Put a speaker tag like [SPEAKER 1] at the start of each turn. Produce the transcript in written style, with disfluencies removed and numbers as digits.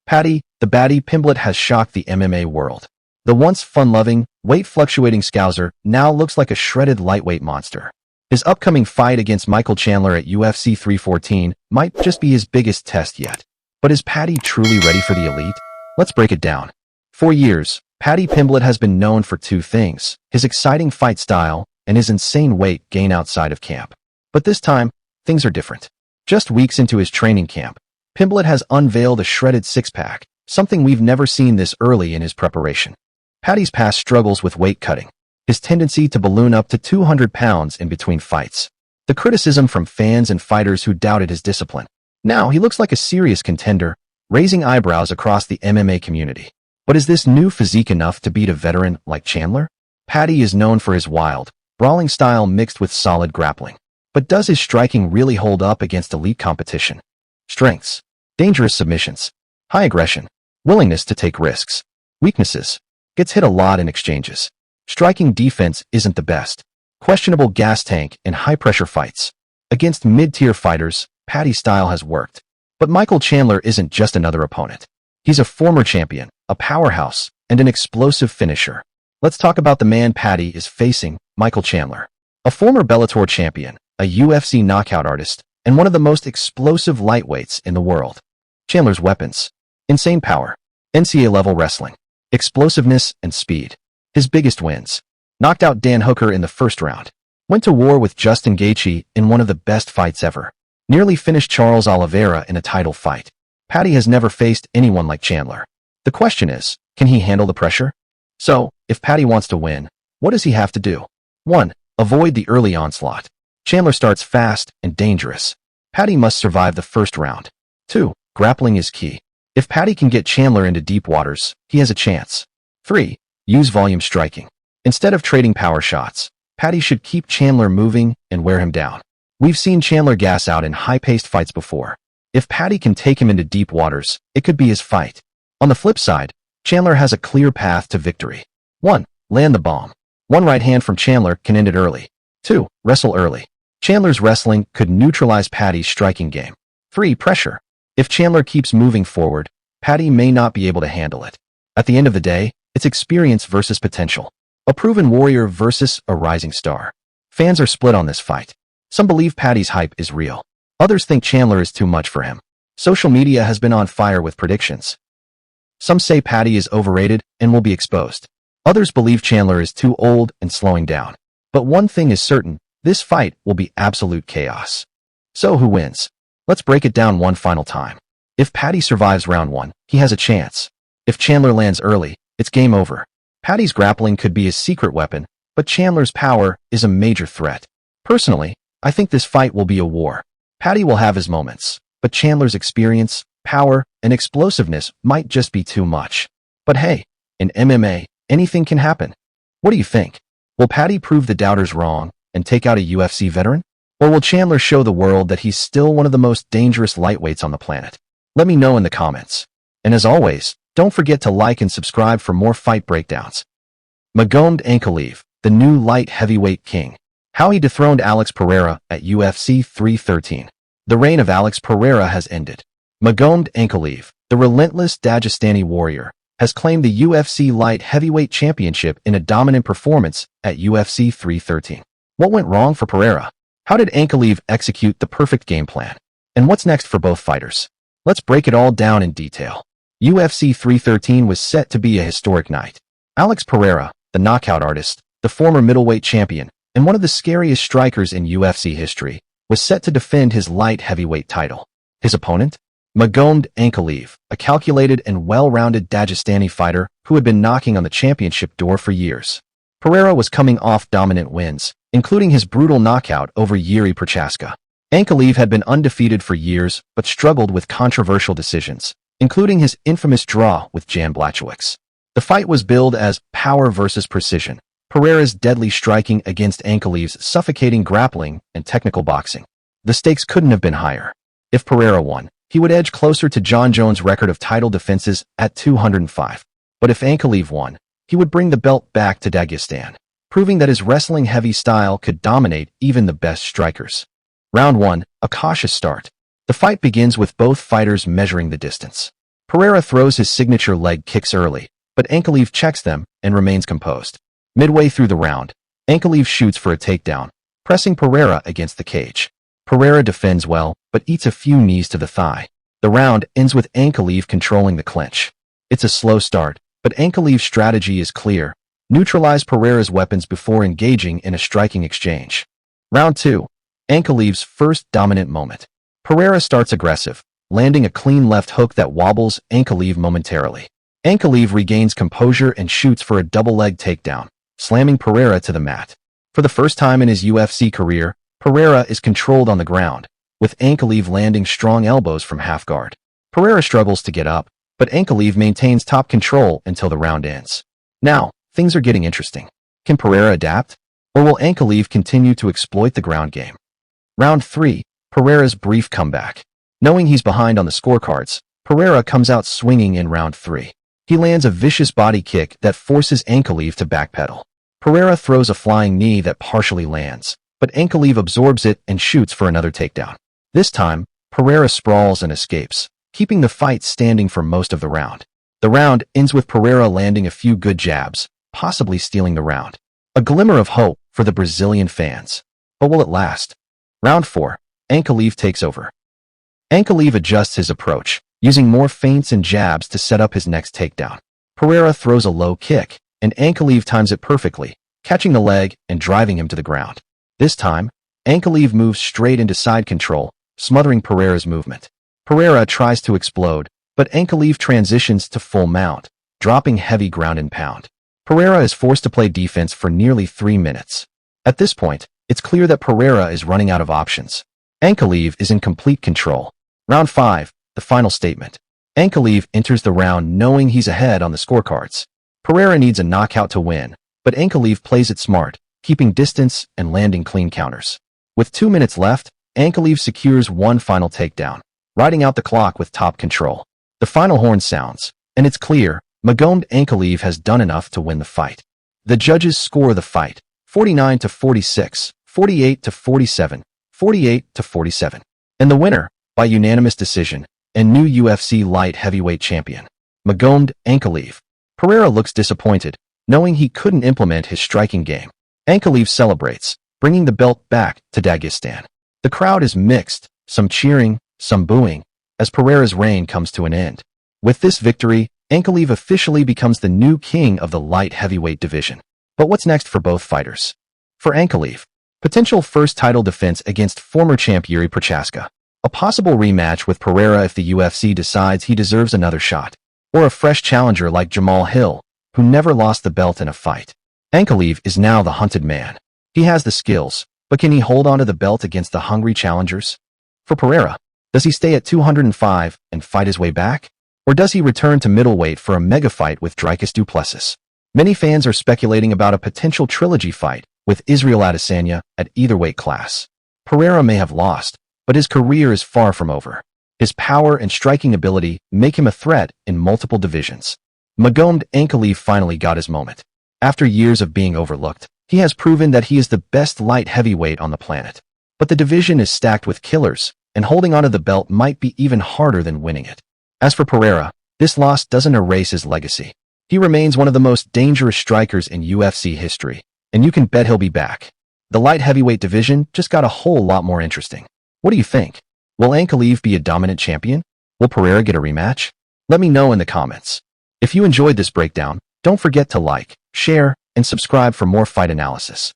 [SPEAKER 1] Paddy Pimblett has shocked the MMA world. The once fun-loving, weight-fluctuating Scouser now looks like a shredded lightweight monster. His upcoming fight against Michael Chandler at UFC 314 might just be his biggest test yet. But is Paddy truly ready for the elite? Let's break it down. For years, Paddy Pimblett has been known for two things: his exciting fight style and his insane weight gain outside of camp. But this time, things are different. Just weeks into his training camp, Pimblett has unveiled a shredded six-pack, something we've never seen this early in his preparation. Paddy's past struggles with weight cutting, his tendency to balloon up to 200 pounds in between fights, the criticism from fans and fighters who doubted his discipline. Now he looks like a serious contender, raising eyebrows across the MMA community. But is this new physique enough to beat a veteran like Chandler? Paddy is known for his wild, brawling style mixed with solid grappling. But does his striking really hold up against elite competition? Strengths: dangerous submissions, high aggression, willingness to take risks. Weaknesses: gets hit a lot in exchanges. Striking defense isn't the best. Questionable gas tank in high-pressure fights. Against mid-tier fighters, Paddy's style has worked. But Michael Chandler isn't just another opponent. He's a former champion, a powerhouse, and an explosive finisher. Let's talk about the man Paddy is facing, Michael Chandler. A former Bellator champion, a UFC knockout artist, and one of the most explosive lightweights in the world. Chandler's weapons: insane power, NCAA-level wrestling, explosiveness, and speed. His biggest wins: knocked out Dan Hooker in the first round, went to war with Justin Gaethje in one of the best fights ever, nearly finished Charles Oliveira in a title fight. Paddy has never faced anyone like Chandler. The question is, can he handle the pressure? So, if Paddy wants to win, what does he have to do? 1. Avoid the early onslaught. Chandler starts fast and dangerous. Paddy must survive the first round. 2. Grappling is key. If Paddy can get Chandler into deep waters, he has a chance. 3. Use volume striking. Instead of trading power shots, Paddy should keep Chandler moving and wear him down. We've seen Chandler gas out in high-paced fights before. If Paddy can take him into deep waters, it could be his fight. On the flip side, Chandler has a clear path to victory. 1. Land the bomb. One right hand from Chandler can end it early. 2. Wrestle early. Chandler's wrestling could neutralize Paddy's striking game. 3. Pressure. If Chandler keeps moving forward, Paddy may not be able to handle it. At the end of the day, it's experience versus potential. A proven warrior versus a rising star. Fans are split on this fight. Some believe Paddy's hype is real. Others think Chandler is too much for him. Social media has been on fire with predictions. Some say Paddy is overrated and will be exposed. Others believe Chandler is too old and slowing down. But one thing is certain: this fight will be absolute chaos. So who wins? Let's break it down one final time. If Paddy survives round 1, he has a chance. If Chandler lands early, it's game over. Paddy's grappling could be his secret weapon, but Chandler's power is a major threat. Personally, I think this fight will be a war. Paddy will have his moments, but Chandler's experience, power, and explosiveness might just be too much. But hey, in MMA, anything can happen. What do you think? Will Paddy prove the doubters wrong and take out a UFC veteran? Or will Chandler show the world that he's still one of the most dangerous lightweights on the planet? Let me know in the comments. And as always, don't forget to like and subscribe for more fight breakdowns. Magomed Ankalaev, the new light heavyweight king. How he dethroned Alex Pereira at UFC 313. The reign of Alex Pereira has ended. Magomed Ankalaev, the relentless Dagestani warrior, has claimed the UFC light heavyweight championship in a dominant performance at UFC 313. What went wrong for Pereira? How did Ankalaev execute the perfect game plan? And what's next for both fighters? Let's break it all down in detail. UFC 313 was set to be a historic night. Alex Pereira, the knockout artist, the former middleweight champion, and one of the scariest strikers in UFC history, was set to defend his light heavyweight title. His opponent? Magomed Ankalaev, a calculated and well-rounded Dagestani fighter who had been knocking on the championship door for years. Pereira was coming off dominant wins, including his brutal knockout over Yuri Prochaska. Ankalaev had been undefeated for years but struggled with controversial decisions, including his infamous draw with Jan Blachowicz. The fight was billed as power versus precision, Pereira's deadly striking against Ankalaev's suffocating grappling and technical boxing. The stakes couldn't have been higher. If Pereira won, he would edge closer to Jon Jones' record of title defenses at 205. But if Ankalaev won, he would bring the belt back to Dagestan, proving that his wrestling-heavy style could dominate even the best strikers. Round 1, a cautious start. The fight begins with both fighters measuring the distance. Pereira throws his signature leg kicks early, but Ankalaev checks them and remains composed. Midway through the round, Ankalaev shoots for a takedown, pressing Pereira against the cage. Pereira defends well, but eats a few knees to the thigh. The round ends with Ankalaev controlling the clinch. It's a slow start, but Ankalaev's strategy is clear. Neutralize Pereira's weapons before engaging in a striking exchange. Round 2. Ankalaev's first dominant moment. Pereira starts aggressive, landing a clean left hook that wobbles Ankalaev momentarily. Ankalaev regains composure and shoots for a double-leg takedown, slamming Pereira to the mat. For the first time in his UFC career, Pereira is controlled on the ground, with Ankalaev landing strong elbows from half guard. Pereira struggles to get up, but Ankalaev maintains top control until the round ends. Now, things are getting interesting. Can Pereira adapt? Or will Ankalaev continue to exploit the ground game? Round 3. Pereira's brief comeback. Knowing he's behind on the scorecards, Pereira comes out swinging in round 3. He lands a vicious body kick that forces Ankalaev to backpedal. Pereira throws a flying knee that partially lands, but Ankalaev absorbs it and shoots for another takedown. This time, Pereira sprawls and escapes, keeping the fight standing for most of the round. The round ends with Pereira landing a few good jabs, possibly stealing the round. A glimmer of hope for the Brazilian fans. But will it last? Round 4. Ankalaev takes over. Ankalaev adjusts his approach, using more feints and jabs to set up his next takedown. Pereira throws a low kick, and Ankalaev times it perfectly, catching the leg and driving him to the ground. This time, Ankalaev moves straight into side control, smothering Pereira's movement. Pereira tries to explode, but Ankalaev transitions to full mount, dropping heavy ground and pound. Pereira is forced to play defense for nearly 3 minutes. At this point, it's clear that Pereira is running out of options. Ankalaev is in complete control. Round 5, the final statement. Ankalaev enters the round knowing he's ahead on the scorecards. Pereira needs a knockout to win, but Ankalaev plays it smart, keeping distance and landing clean counters. With 2 minutes left, Ankalaev secures one final takedown, riding out the clock with top control. The final horn sounds, and it's clear, Magomed Ankalaev has done enough to win the fight. The judges score the fight, 49-46, 48-47, 48-47. And the winner, by unanimous decision, and new UFC light heavyweight champion, Magomed Ankalaev. Pereira looks disappointed, knowing he couldn't implement his striking game. Ankalaev celebrates, bringing the belt back to Dagestan. The crowd is mixed, some cheering, some booing, as Pereira's reign comes to an end. With this victory, Ankalaev officially becomes the new king of the light heavyweight division. But what's next for both fighters? For Ankalaev, potential first title defense against former champ Yuri Prochaska, a possible rematch with Pereira if the UFC decides he deserves another shot, or a fresh challenger like Jamal Hill, who never lost the belt in a fight. Ankalaev is now the hunted man. He has the skills, but can he hold on to the belt against the hungry challengers? For Pereira, does he stay at 205 and fight his way back? Or does he return to middleweight for a mega fight with Dricus du Plessis? Many fans are speculating about a potential trilogy fight with Israel Adesanya at either weight class. Pereira may have lost, but his career is far from over. His power and striking ability make him a threat in multiple divisions. Magomed Ankalaev finally got his moment. After years of being overlooked, he has proven that he is the best light heavyweight on the planet. But the division is stacked with killers, and holding onto the belt might be even harder than winning it. As for Pereira, this loss doesn't erase his legacy. He remains one of the most dangerous strikers in UFC history, and you can bet he'll be back. The light heavyweight division just got a whole lot more interesting. What do you think? Will Ankalaev be a dominant champion? Will Pereira get a rematch? Let me know in the comments. If you enjoyed this breakdown, don't forget to like, share, and subscribe for more fight analysis.